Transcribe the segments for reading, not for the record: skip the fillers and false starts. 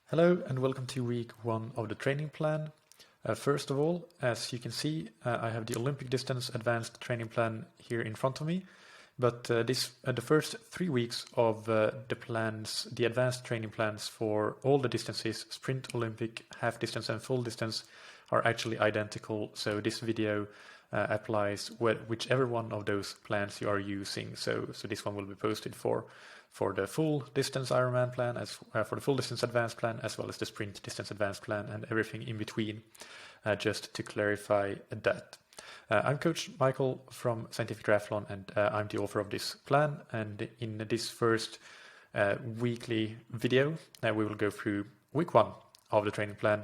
Hello and welcome to week 1 of the training plan. First of all, as you can see, I have the Olympic distance advanced training plan here in front of me. But the first 3 weeks of the advanced training plans for all the distances, sprint, Olympic, half distance and full distance, are actually identical. So this video applies whichever one of those plans you are using. So this one will be posted for the full distance Ironman plan, for the full distance advanced plan, as well as the sprint distance advanced plan and everything in between, just to clarify that. I'm Coach Michael from Scientific Triathlon, and I'm the author of this plan. And in this first weekly video, we will go through week 1 of the training plan.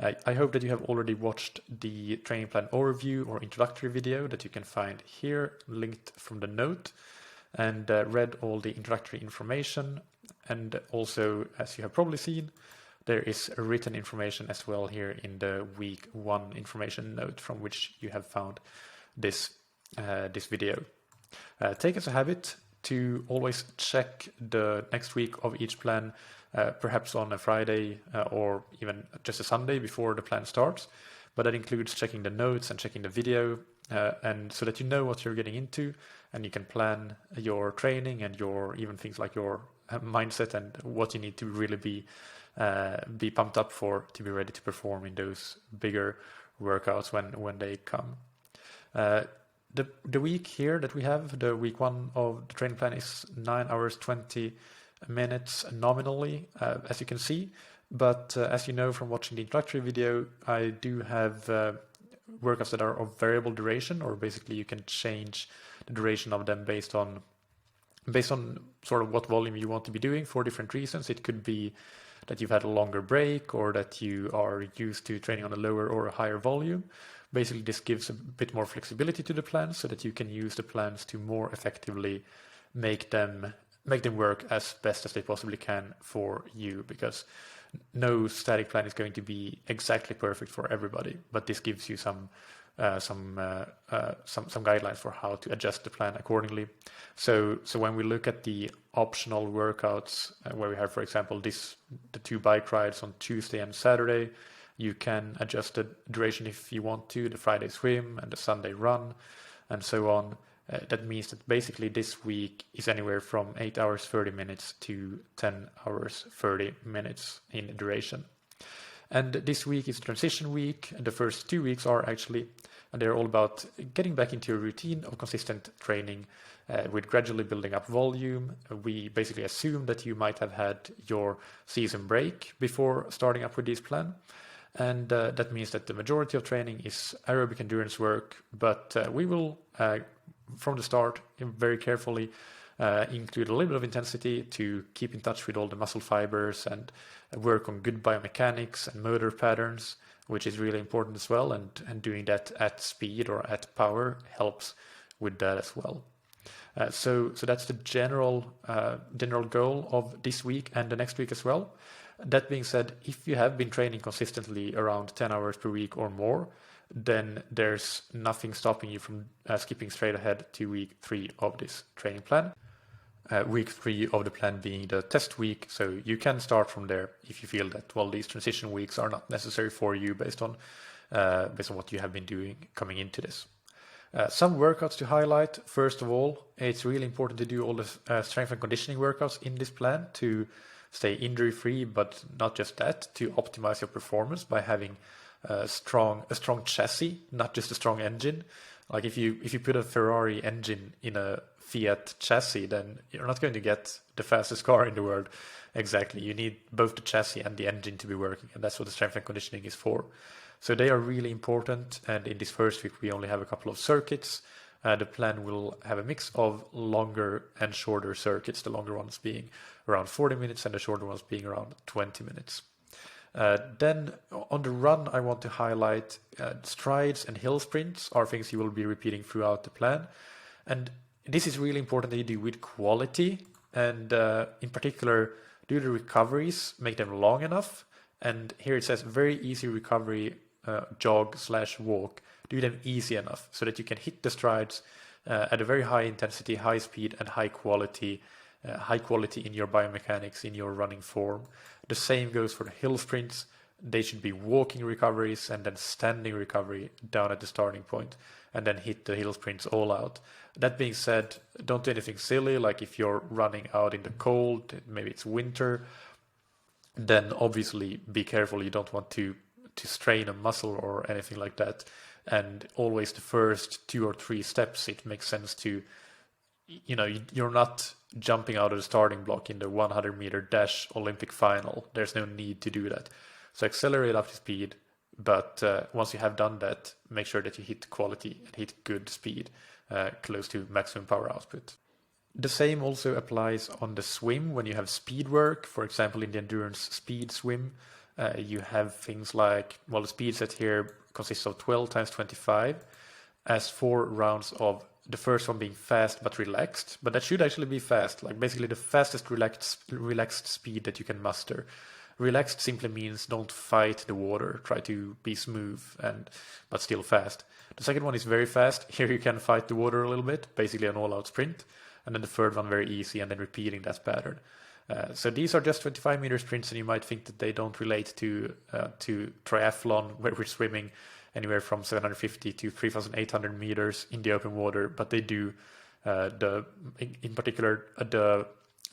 I hope that you have already watched the training plan overview or introductory video that you can find here, linked from the note, and read all the introductory information. And also, as you have probably seen, there is written information as well here in the week 1 information note from which you have found this video. Take as a habit to always check the next week of each plan, perhaps on a Friday or even just a Sunday before the plan starts. But that includes checking the notes and checking the video, and so that you know what you're getting into, and you can plan your training and even things like your mindset and what you need to really be pumped up for to be ready to perform in those bigger workouts when they come. The week here that we have, the week 1 of the training plan, is 9 hours 20 minutes nominally, as you can see. But as you know from watching the introductory video, I do have workouts that are of variable duration, or basically you can change the duration of them based on sort of what volume you want to be doing for different reasons. It could be that you've had a longer break, or that you are used to training on a lower or a higher volume. Basically, this gives a bit more flexibility to the plans so that you can use the plans to more effectively make them work as best as they possibly can for you, because no static plan is going to be exactly perfect for everybody, but this gives you some guidelines for how to adjust the plan accordingly. So when we look at the optional workouts, where we have, for example, the 2 bike rides on Tuesday and Saturday, you can adjust the duration if you want to, the Friday swim and the Sunday run, and so on. That means that basically this week is anywhere from 8 hours 30 minutes to 10 hours 30 minutes in duration. And this week is transition week, and the first 2 weeks they're all about getting back into a routine of consistent training with gradually building up volume. We basically assume that you might have had your season break before starting up with this plan. And that means that the majority of training is aerobic endurance work, but we will, from the start, very carefully include a little bit of intensity to keep in touch with all the muscle fibers and work on good biomechanics and motor patterns, which is really important as well. And doing that at speed or at power helps with that as well. So that's the general goal of this week and the next week as well. That being said, if you have been training consistently around 10 hours per week or more, then there's nothing stopping you from skipping straight ahead to week 3 of this training plan. Week 3 of the plan being the test week, so you can start from there if you feel that, well, these transition weeks are not necessary for you based on what you have been doing coming into this. Some workouts to highlight. First of all, it's really important to do all the strength and conditioning workouts in this plan to stay injury free, but not just that, to optimize your performance by having a strong chassis, not just a strong engine. Like if you put a Ferrari engine in a Fiat chassis, then you're not going to get the fastest car in the world. Exactly. You need both the chassis and the engine to be working, and that's what the strength and conditioning is for. So they are really important, and in this first week we only have a couple of circuits. The plan will have a mix of longer and shorter circuits, the longer ones being around 40 minutes and the shorter ones being around 20 minutes. Then on the run, I want to highlight strides and hill sprints are things you will be repeating throughout the plan. And this is really important that you do with quality, and in particular, do the recoveries, make them long enough. And here it says very easy recovery, jog/walk. Do them easy enough so that you can hit the strides at a very high intensity, high speed, and high quality high quality in your biomechanics, in your running form. The same goes for the hill sprints. They should be walking recoveries and then standing recovery down at the starting point, and then hit the hill sprints all out. That being said, don't do anything silly, like if you're running out in the cold, maybe it's winter, then obviously be careful. You don't want to strain a muscle or anything like that. And always the first 2 or 3 steps, it makes sense to, you're not jumping out of the starting block in the 100-meter dash Olympic final. There's no need to do that. So accelerate up to speed, but once you have done that, make sure that you hit quality and hit good speed, close to maximum power output. The same also applies on the swim when you have speed work. For example, in the endurance speed swim, you have things like, well, the speed set here consists of 12 times 25 as 4 rounds of the first one being fast but relaxed. But that should actually be fast, like basically the fastest relaxed speed that you can muster. Relaxed simply means don't fight the water, try to be smooth but still fast. The second one is very fast. Here you can fight the water a little bit, basically an all-out sprint. And then the third one very easy, and then repeating that pattern. So these are just 25-meter sprints, and you might think that they don't relate to triathlon, where we're swimming anywhere from 750 to 3,800 meters in the open water, but they do. In particular, the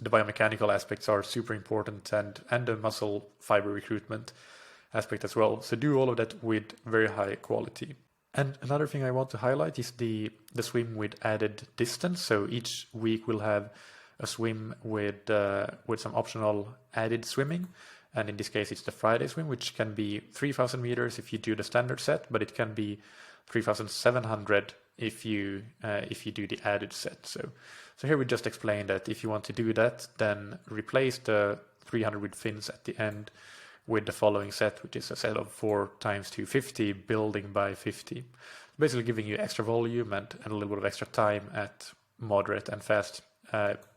biomechanical aspects are super important, and the muscle fiber recruitment aspect as well. So do all of that with very high quality. And another thing I want to highlight is the swim with added distance. So each week we'll have a swim with some optional added swimming. And in this case, it's the Friday swim, which can be 3,000 meters if you do the standard set, but it can be 3,700 if you do the added set. So here we just explained that if you want to do that, then replace the 300 with fins at the end with the following set, which is a set of 4 times 250, building by 50. Basically giving you extra volume and a little bit of extra time at moderate and fast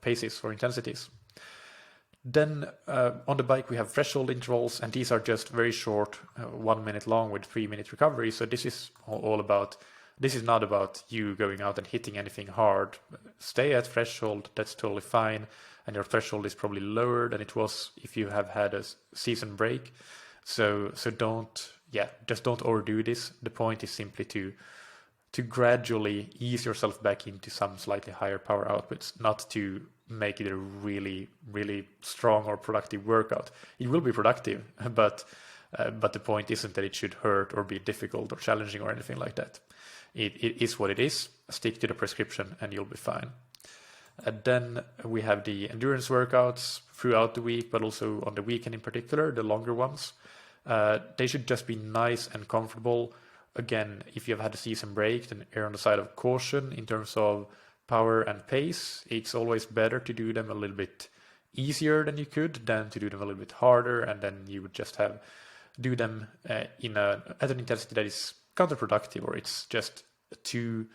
paces or intensities. Then on the bike we have threshold intervals, and these are just very short, 1 minute long with 3-minute recovery. So this is this is not about you going out and hitting anything hard. Stay at threshold, that's totally fine. And your threshold is probably lower than it was if you have had a season break. So just don't overdo this. The point is simply to gradually ease yourself back into some slightly higher power outputs, not to make it a really, really strong or productive workout. It will be productive, but the point isn't that it should hurt or be difficult or challenging or anything like that. It is what it is. Stick to the prescription and you'll be fine. And then we have the endurance workouts throughout the week, but also on the weekend in particular, the longer ones. They should just be nice and comfortable. Again, if you've had a season break, then err on the side of caution in terms of power and pace. It's always better to do them a little bit easier than you could than to do them a little bit harder, and then you would just do them at an intensity that is counterproductive, or it's just too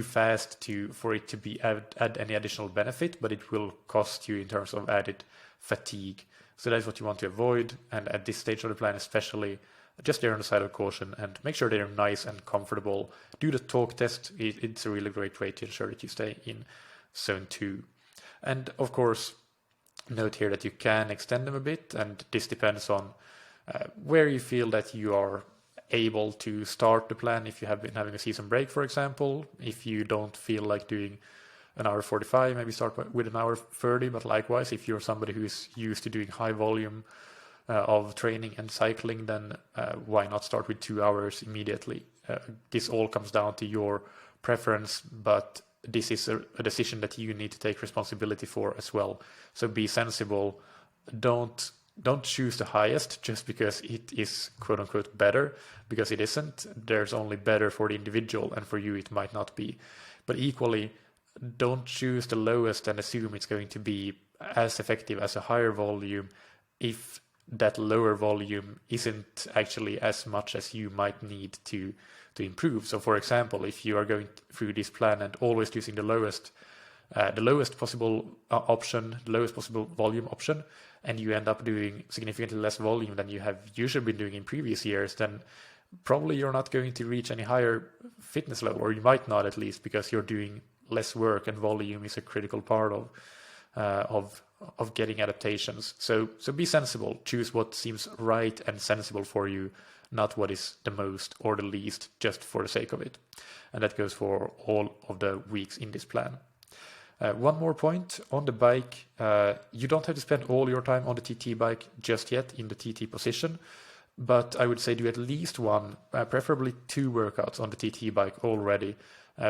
fast for it to be add any additional benefit, but it will cost you in terms of added fatigue. So that's what you want to avoid, and at this stage of the plan especially, just err on the side of caution and make sure they're nice and comfortable. Do the talk test. It's a really great way to ensure that you stay in zone 2. And of course, note here that you can extend them a bit, and this depends on where you feel that you are able to start the plan. If you have been having a season break, for example, if you don't feel like doing an hour 45, maybe start with an hour 30, but likewise, if you're somebody who's used to doing high volume of training and cycling, then why not start with 2 hours immediately? This all comes down to your preference, but this is a decision that you need to take responsibility for as well. So be sensible. Don't choose the highest just because it is quote unquote better, because it isn't. There's only better for the individual, and for you it might not be. But equally, don't choose the lowest and assume it's going to be as effective as a higher volume if that lower volume isn't actually as much as you might need to improve. So for example, if you are going through this plan and always using the lowest possible option, the lowest possible volume option, and you end up doing significantly less volume than you have usually been doing in previous years, then probably you're not going to reach any higher fitness level, or you might not, at least, because you're doing less work and volume is a critical part of getting adaptations. So be sensible. Choose what seems right and sensible for you, not what is the most or the least just for the sake of it. And that goes for all of the weeks in this plan. One more point on the bike, you don't have to spend all your time on the TT bike just yet in the TT position, but I would say do at least one, preferably 2 workouts on the TT bike already,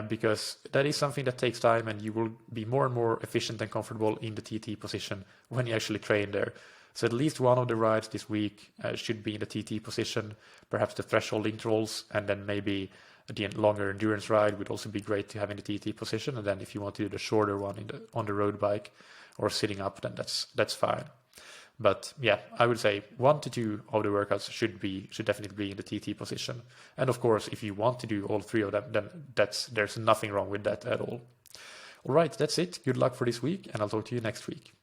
because that is something that takes time, and you will be more and more efficient and comfortable in the TT position when you actually train there. So at least one of the rides this week should be in the TT position, perhaps the threshold intervals, and then maybe the longer endurance ride would also be great to have in the TT position. And then if you want to do the shorter one on the road bike or sitting up, then that's fine. But yeah, I would say 1 to 2 of the workouts should definitely be in the TT position. And of course, if you want to do all 3 of them, then there's nothing wrong with that at all. All right, that's it. Good luck for this week, and I'll talk to you next week.